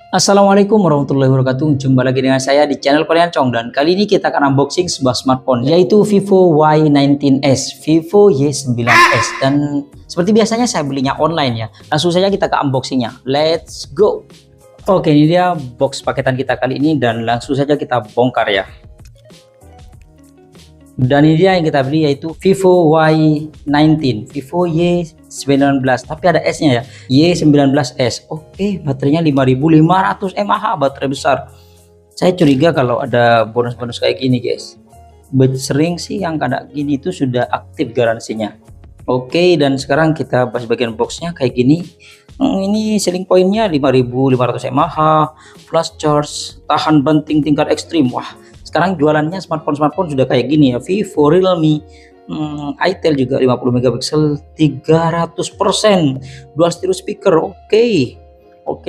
Assalamualaikum warahmatullahi wabarakatuh. Jumpa lagi dengan saya di channel Korean Chong, dan kali ini kita akan unboxing sebuah smartphone yaitu Vivo Y19s, Vivo Y9s, dan seperti biasanya saya belinya online ya. Langsung saja kita ke unboxingnya. Let's go. Oke, ini dia box paketan kita kali ini dan langsung saja kita bongkar ya. Dan ini dia yang kita beli yaitu Vivo Y19, Vivo Y19, tapi ada S-nya ya, Y19s. Oke, baterainya 5500 mAh, baterai besar. Saya curiga kalau ada bonus-bonus kayak gini guys. Sering sih yang kayak gini itu sudah aktif garansinya. Oke, dan sekarang kita bahas bagian boxnya kayak gini. Ini selling pointnya 5500 mAh, flash charge, tahan banting tingkat ekstrim. Wah, sekarang jualannya smartphone sudah kayak gini ya. Vivo, Realme, itel juga 50 megapiksel, 300%, dual stereo speaker. Oke,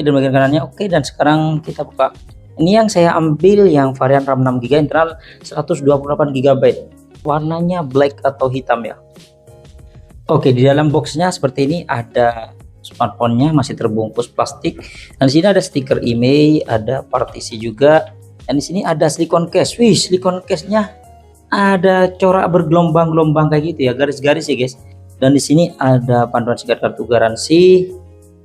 dan bagian kanannya oke. Dan sekarang kita buka. Ini yang saya ambil yang varian RAM 6GB, internal 128GB, warnanya black atau hitam ya. Oke, di dalam boxnya seperti ini, ada smartphone-nya masih terbungkus plastik, dan di sini ada stiker email, ada partisi juga. Dan di sini ada silicone case. Wih, silicone case-nya ada corak bergelombang-gelombang kayak gitu ya, garis-garis ya guys. Dan di sini ada panduan singkat kartu garansi,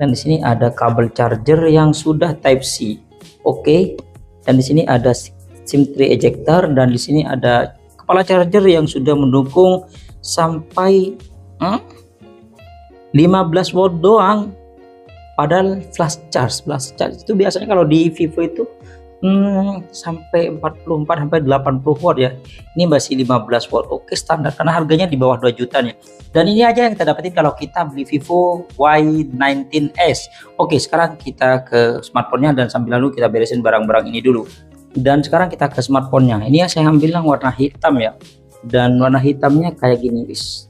dan di sini ada kabel charger yang sudah Type C. Oke. Dan di sini ada SIM tray ejector, dan di sini ada kepala charger yang sudah mendukung sampai 15 watt doang. Padahal flash charge itu biasanya kalau di Vivo itu sampai 44 sampai 80 watt ya. Ini masih 15 watt. Oke, standar karena harganya di bawah 2 juta ya. Dan ini aja yang kita dapetin kalau kita beli Vivo Y19s. Oke, sekarang kita ke smartphone-nya, dan sambil lalu kita beresin barang-barang ini dulu. Dan sekarang kita ke smartphone-nya. Ini yang saya ambil yang warna hitam ya. Dan warna hitamnya kayak gini guys.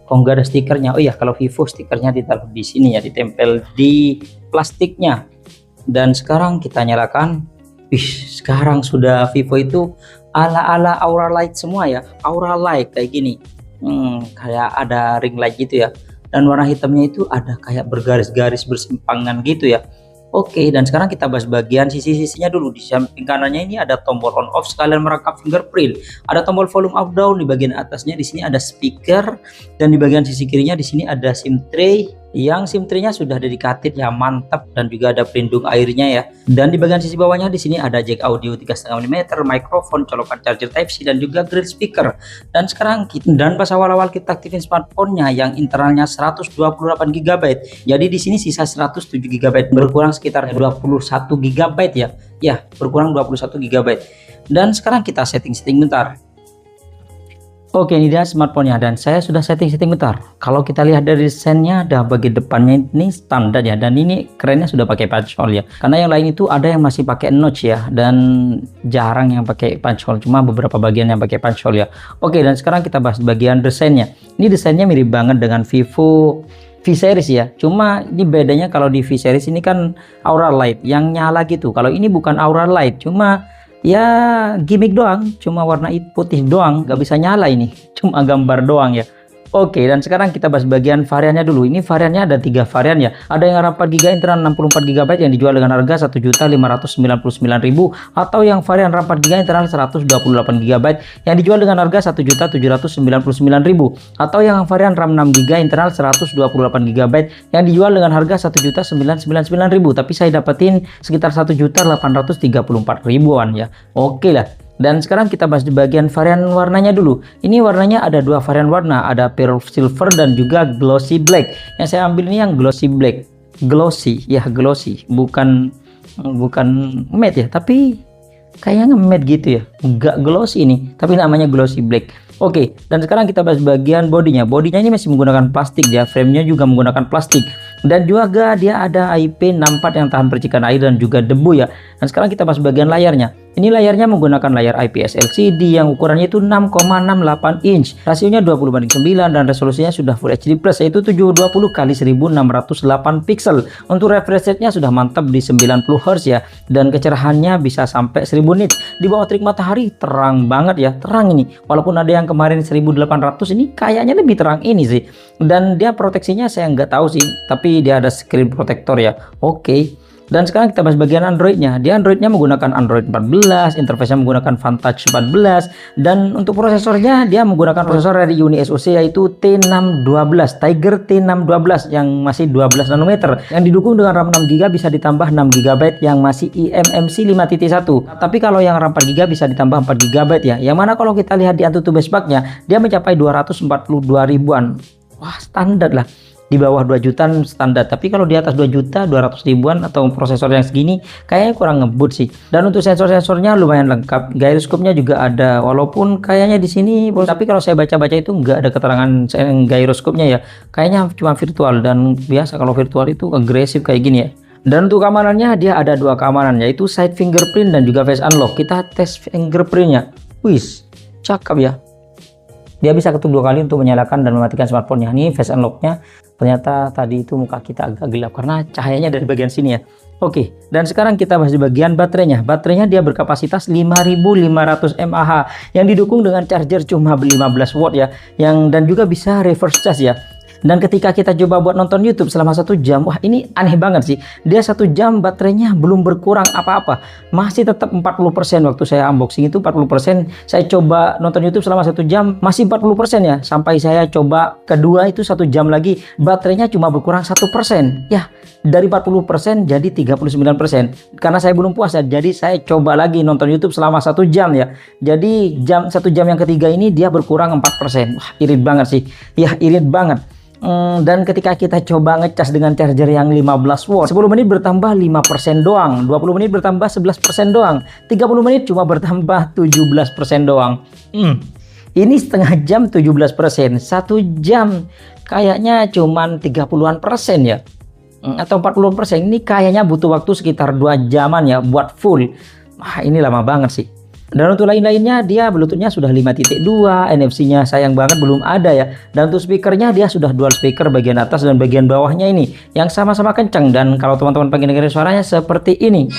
Kok nggak ada stikernya? Oh iya, kalau Vivo stikernya ditaruh di sini ya, ditempel di plastiknya. Dan sekarang kita nyalakan. Sekarang sudah Vivo itu ala-ala Aura Light semua ya, Aura Light kayak gini. Kayak ada ring light gitu ya. Dan warna hitamnya itu ada kayak bergaris-garis bersimpangan gitu ya. Oke, dan sekarang kita bahas bagian sisi-sisinya dulu. Di samping kanannya ini ada tombol on off sekalian merangkap fingerprint. Ada tombol volume up down di bagian atasnya. Di sini ada speaker, dan di bagian sisi kirinya di sini ada SIM tray. Yang SIM tray-nya sudah dedicated ya, mantap, dan juga ada pelindung airnya ya. Dan di bagian sisi bawahnya di sini ada jack audio 3,5 mm, mikrofon, colokan charger Type C, dan juga grill speaker. Dan sekarang pas awal-awal kita aktifin smartphone-nya yang internalnya 128GB. Jadi di sini sisa 107GB, berkurang sekitar 21GB ya. Ya, berkurang 21GB. Dan sekarang kita setting bentar. Oke, ini dia smartphone-nya, dan saya sudah setting bentar. Kalau kita lihat dari desainnya, ada bagian depannya ini standar ya, dan ini kerennya sudah pakai punch hole ya. Karena yang lain itu ada yang masih pakai notch ya, dan jarang yang pakai punch hole, cuma beberapa bagian yang pakai punch hole ya. Oke, dan sekarang kita bahas bagian desainnya. Ini desainnya mirip banget dengan Vivo V-series ya. Cuma ini bedanya, kalau di V-series ini kan Aura Light yang nyala gitu. Kalau ini bukan Aura Light, cuma ya gimmick doang, cuma warna putih doang, nggak bisa nyala ini, cuma gambar doang ya. Oke, dan sekarang kita bahas bagian variannya dulu. Ini variannya ada 3 varian ya. Ada yang RAM 4GB internal 64GB yang dijual dengan harga 1.599.000, atau yang varian RAM 4GB internal 128GB yang dijual dengan harga 1.799.000, atau yang varian RAM 6GB internal 128GB yang dijual dengan harga 1.999.000, tapi saya dapetin sekitar 1.834.000-an ya. Oke lah. Dan sekarang kita bahas di bagian varian warnanya dulu. Ini warnanya ada 2 varian warna, ada pearl silver dan juga glossy black. Yang saya ambil ini yang glossy black. Glossy ya, glossy, bukan matte ya, tapi kayaknya matte gitu ya. Enggak glossy ini, tapi namanya glossy black. Oke, dan sekarang kita bahas bagian bodinya. Bodinya ini masih menggunakan plastik ya, framenya juga menggunakan plastik. Dan juga dia ada IP64 yang tahan percikan air dan juga debu ya. Dan sekarang kita bahas bagian layarnya. Ini layarnya menggunakan layar IPS LCD yang ukurannya itu 6,68 inch. Rasionya 20:9 dan resolusinya sudah Full HD Plus, yaitu 720 x 1608 pixel. Untuk refresh rate-nya sudah mantap di 90 Hz ya. Dan kecerahannya bisa sampai 1000 nits. Di bawah terik matahari terang banget ya, terang ini. Walaupun ada yang kemarin 1800, ini kayaknya lebih terang ini sih. Dan dia proteksinya saya nggak tahu sih, tapi dia ada screen protector ya. Oke. Dan sekarang kita bahas bagian Androidnya. Di Androidnya menggunakan Android 14, interface-nya menggunakan Vantage 14, dan untuk prosesornya dia menggunakan prosesor dari Uni SoC yaitu T612, Tiger T612 yang masih 12 nanometer, yang didukung dengan RAM 6GB bisa ditambah 6GB yang masih eMMC 5.1. Tapi kalau yang RAM 4GB bisa ditambah 4GB ya. Yang mana kalau kita lihat di AnTuTu benchmark-nya dia mencapai 242 ribuan. Wah, standar lah. Di bawah 2 jutaan standar, tapi kalau di atas 2 juta 200 ribuan atau prosesor yang segini kayaknya kurang ngebut sih. Dan untuk sensor-sensornya lumayan lengkap, gyroscope-nya juga ada, walaupun kayaknya di sini, tapi kalau saya baca-baca itu nggak ada keterangan gyroscope-nya ya, kayaknya cuma virtual, dan biasa kalau virtual itu agresif kayak gini ya. Dan untuk keamanannya dia ada 2 keamanan, yaitu side fingerprint dan juga face unlock. Kita tes fingerprintnya, wis cakep ya. Dia bisa ketuk 2 kali untuk menyalakan dan mematikan smartphone-nya. Ini face unlock-nya. Ternyata tadi itu muka kita agak gelap karena cahayanya dari bagian sini ya. Oke, dan sekarang kita bahas di bagian baterainya. Baterainya dia berkapasitas 5500 mAh yang didukung dengan charger cuma 15 watt ya, dan juga bisa reverse charge ya. Dan ketika kita coba buat nonton YouTube selama 1 jam, wah ini aneh banget sih. Dia 1 jam baterainya belum berkurang apa-apa. Masih tetap 40%. Waktu saya unboxing itu 40%. Saya coba nonton YouTube selama 1 jam masih 40% ya. Sampai saya coba kedua itu 1 jam lagi, baterainya cuma berkurang 1%. Ya, dari 40% jadi 39%. Karena saya belum puas ya, jadi saya coba lagi nonton YouTube selama 1 jam ya. Jadi 1 jam yang ketiga ini dia berkurang 4%. Wah, irit banget sih. Ya, irit banget. Dan ketika kita coba ngecas dengan charger yang 15 watt, 10 menit bertambah 5% doang, 20 menit bertambah 11% doang, 30 menit cuma bertambah 17% doang. Ini setengah jam 17%, 1 jam kayaknya cuman 30-an persen ya, atau 40-an persen. Ini kayaknya butuh waktu sekitar 2 jaman ya buat full. Wah, ini lama banget sih. Dan untuk lain-lainnya dia Bluetooth-nya sudah 5.2, NFC-nya sayang banget belum ada ya. Dan untuk speakernya dia sudah dual speaker bagian atas dan bagian bawahnya ini yang sama-sama kencang, dan kalau teman-teman pengen dengerin suaranya seperti ini.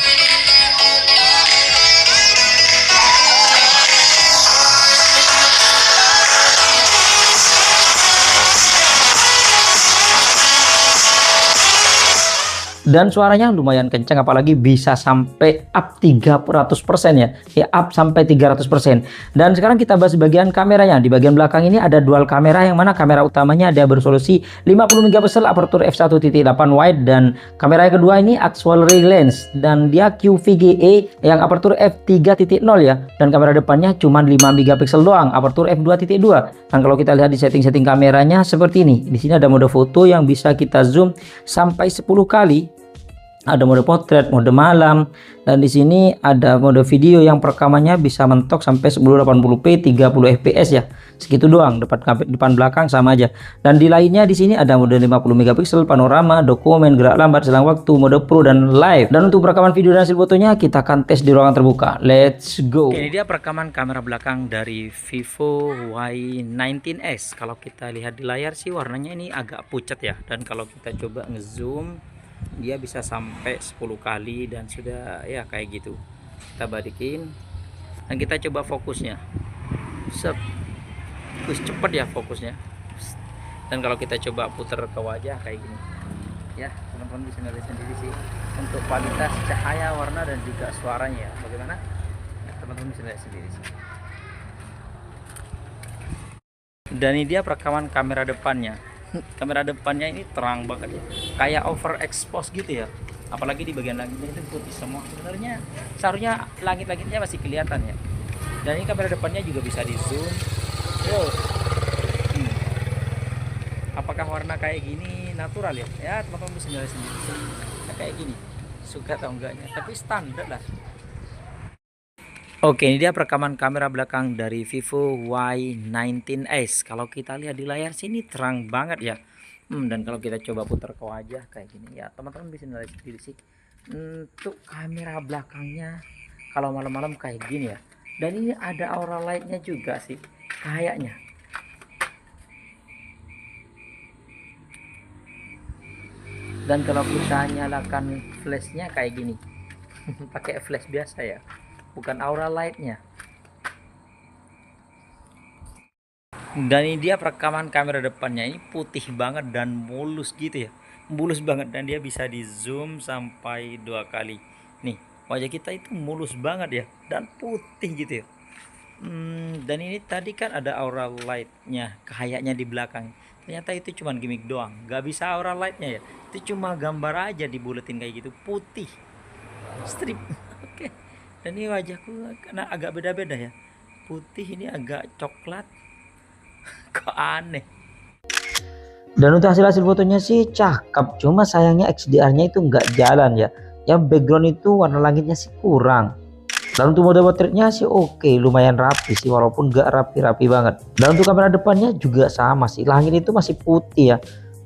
Dan suaranya lumayan kencang, apalagi bisa sampai up 300% ya. Ya, up sampai 300%. Dan sekarang kita bahas bagian kameranya. Di bagian belakang ini ada dual kamera, yang mana kamera utamanya ada bersolusi 50 megapiksel aperture f1.8 wide, dan kamera yang kedua ini actual ray lens dan dia QVGA yang aperture f3.0 ya. Dan kamera depannya cuma 5 megapiksel doang, aperture f2.2. Dan kalau kita lihat di setting-setting kameranya seperti ini. Di sini ada mode foto yang bisa kita zoom sampai 10 kali. Ada mode potret, mode malam, dan di sini ada mode video yang perekamannya bisa mentok sampai 1080p 30 fps ya. Segitu doang, depan belakang sama aja. Dan di lainnya di sini ada mode 50 megapiksel, panorama, dokumen, gerak lambat, selang waktu, mode pro dan live. Dan untuk perekaman video dan hasil fotonya kita akan tes di ruangan terbuka. Let's go. Oke, ini dia perekaman kamera belakang dari Vivo Y19s. Kalau kita lihat di layar sih warnanya ini agak pucat ya. Dan kalau kita coba ngezoom dia bisa sampai 10 kali dan sudah ya kayak gitu. Kita balikin dan kita coba fokusnya. Terus cepet ya fokusnya. Dan kalau kita coba putar ke wajah kayak gini. Ya, teman-teman bisa lihat sendiri sih untuk kualitas cahaya, warna dan juga suaranya. Bagaimana? Ya, teman-teman bisa lihat sendiri sih. Dan ini dia perekaman kamera depannya. Kamera depannya ini terang banget ya, kayak overexpose gitu ya, apalagi di bagian langitnya itu putih semua. Sebenarnya seharusnya langit-langitnya masih kelihatan ya. Dan ini kamera depannya juga bisa di zoom. Apakah warna kayak gini natural ya? Ya teman-teman bisa lihat sendiri nah, kayak gini, suka atau enggaknya, tapi standar lah. Oke, ini dia perekaman kamera belakang dari Vivo Y19s. Kalau kita lihat di layar sini terang banget ya. Dan kalau kita coba putar ke wajah kayak gini ya, teman-teman bisa lihat sendiri sih. Untuk kamera belakangnya kalau malam-malam kayak gini ya. Dan ini ada aura lightnya juga sih kayaknya. Dan kalau kita nyalakan flashnya kayak gini, pakai flash biasa ya, bukan aura lightnya. Dan ini dia perekaman kamera depannya, ini putih banget dan mulus gitu ya. mulus banget, dan dia bisa di zoom sampai 2 kali. Nih, wajah kita itu mulus banget ya, dan putih gitu ya. Dan ini tadi kan ada aura lightnya kayaknya di belakang, ternyata itu cuma gimmick doang, nggak bisa aura lightnya ya, itu cuma gambar aja dibuletin kayak gitu, putih strip. Oke. Dan ini wajahku karena agak beda-beda ya, putih ini agak coklat. Kok aneh. Dan untuk hasil fotonya sih cakep, cuma sayangnya XDR-nya itu nggak jalan ya. Yang background itu warna langitnya sih kurang. Dan untuk mode portraitnya sih oke, lumayan rapi sih, walaupun nggak rapi-rapi banget. Dan untuk kamera depannya juga sama sih, langit itu masih putih ya.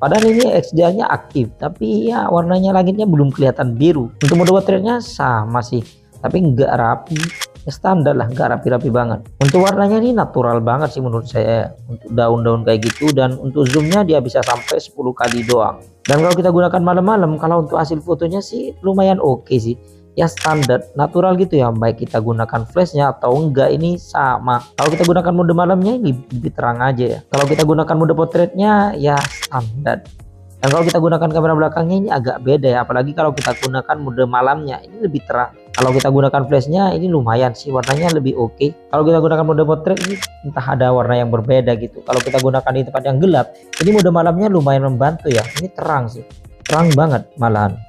Padahal ini XDR-nya aktif, tapi ya warnanya langitnya belum kelihatan biru. Untuk mode portraitnya sama sih, tapi nggak rapi. Standar lah, nggak rapi-rapi banget. Untuk warnanya ini natural banget sih menurut saya, untuk daun-daun kayak gitu. Dan untuk zoomnya dia bisa sampai 10 kali doang. Dan kalau kita gunakan malam-malam, kalau untuk hasil fotonya sih lumayan oke sih ya, standar natural gitu ya, baik kita gunakan flashnya atau enggak ini sama. Kalau kita gunakan mode malamnya ini lebih terang aja ya, kalau kita gunakan mode portraitnya ya standar. Dan kalau kita gunakan kamera belakangnya ini agak beda ya, apalagi kalau kita gunakan mode malamnya ini lebih terang. Kalau kita gunakan flashnya ini lumayan sih, warnanya lebih oke. Kalau kita gunakan mode portrait ini entah ada warna yang berbeda gitu. Kalau kita gunakan di tempat yang gelap, ini mode malamnya lumayan membantu ya, ini terang sih, terang banget malahan.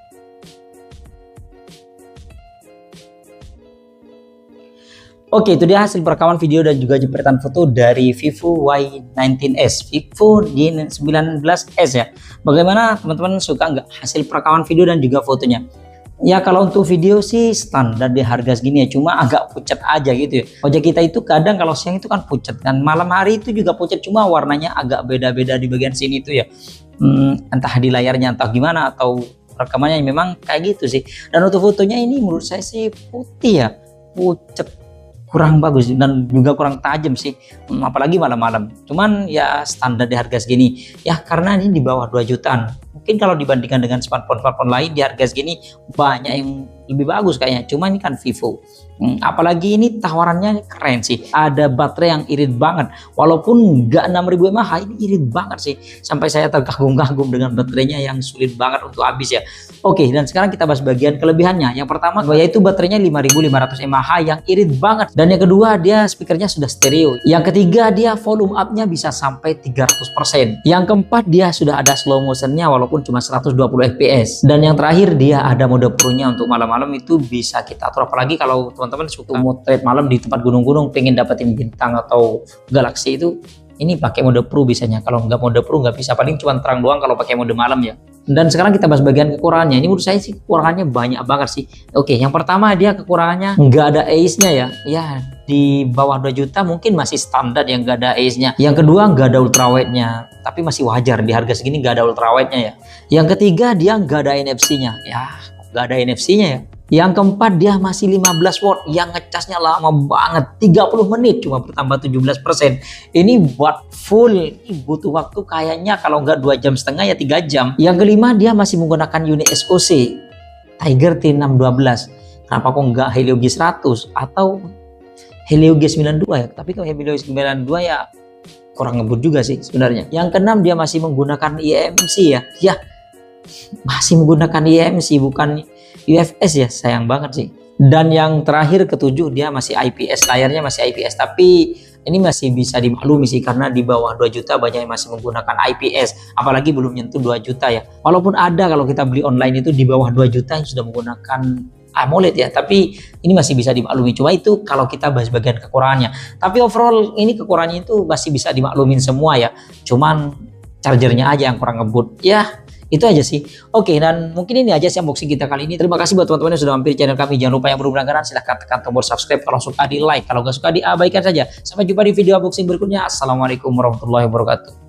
Oke, itu dia hasil perekaman video dan juga jepretan foto dari Vivo Y19s, Vivo D19s ya. Bagaimana teman-teman, suka nggak hasil perekaman video dan juga fotonya? Ya kalau untuk video sih standar di harga segini ya, cuma agak pucat aja gitu ya. Wajah kita itu kadang kalau siang itu kan pucat, dan malam hari itu juga pucat, cuma warnanya agak beda-beda di bagian sini itu ya. Entah di layarnya entah gimana, atau rekamannya memang kayak gitu sih. Dan untuk fotonya ini menurut saya sih putih ya, pucat, kurang bagus dan juga kurang tajam sih, apalagi malam-malam. Cuman ya standar di harga segini ya, karena ini di bawah 2 jutaan. Mungkin kalau dibandingkan dengan smartphone lain di harga segini banyak yang lebih bagus kayaknya, cuma ini kan Vivo. Apalagi ini tawarannya keren sih, ada baterai yang irit banget, walaupun nggak 6000 mAh, ini irit banget sih, sampai saya terkagum-kagum dengan baterainya yang sulit banget untuk habis ya. Oke, dan sekarang kita bahas bagian kelebihannya. Yang pertama yaitu baterainya 5500 mAh yang irit banget, dan yang kedua dia speakernya sudah stereo. Yang ketiga dia volume up-nya bisa sampai 300%. Yang keempat dia sudah ada slow motionnya walaupun cuma 120 fps. Dan yang terakhir dia ada mode pro-nya untuk malam-malam, itu bisa kita atur, apalagi kalau teman-teman suka motret malam di tempat gunung-gunung, pengen dapetin bintang atau galaksi, itu ini pakai mode pro bisanya. Kalau nggak mode pro nggak bisa, paling cuma terang doang kalau pakai mode malam ya. Dan sekarang kita bahas bagian kekurangannya. Ini menurut saya sih kekurangannya banyak banget sih. Oke, yang pertama dia kekurangannya nggak ada AIS-nya ya. Ya di bawah 2 juta mungkin masih standar yang nggak ada AIS-nya. Yang kedua nggak ada ultrawide-nya, tapi masih wajar di harga segini nggak ada ultrawide-nya ya. Yang ketiga dia nggak ada NFC-nya. Ya nggak ada NFC-nya ya. Yang keempat dia masih 15 watt yang ngecasnya lama banget, 30 menit cuma bertambah 17%. Ini buat full ini butuh waktu kayaknya kalau nggak 2,5 jam ya 3 jam. Yang kelima dia masih menggunakan unit SoC Tiger T612. Kenapa kok nggak Helio G100 atau Helio G92 ya? Tapi kalau Helio G92 ya kurang ngebut juga sih sebenarnya. Yang keenam dia masih menggunakan eMMC ya. Ya masih menggunakan eMMC bukan UFS ya, sayang banget sih. Dan yang terakhir ketujuh dia masih IPS, layarnya masih IPS, tapi ini masih bisa dimaklumi sih karena di bawah 2 juta banyak yang masih menggunakan IPS, apalagi belum nyentuh 2 juta ya. Walaupun ada kalau kita beli online itu di bawah 2 juta yang sudah menggunakan AMOLED ya, tapi ini masih bisa dimaklumi. Cuma itu kalau kita bahas bagian kekurangannya, tapi overall ini kekurangannya itu masih bisa dimaklumin semua ya, cuman chargernya aja yang kurang ngebut ya. Itu aja sih. Oke, dan mungkin ini aja sih unboxing kita kali ini. Terima kasih buat teman-teman yang sudah mampir channel kami. Jangan lupa yang belum langganan silahkan tekan tombol subscribe. Kalau suka di like, kalau nggak suka diabaikan saja. Sampai jumpa di video unboxing berikutnya. Assalamualaikum warahmatullahi wabarakatuh.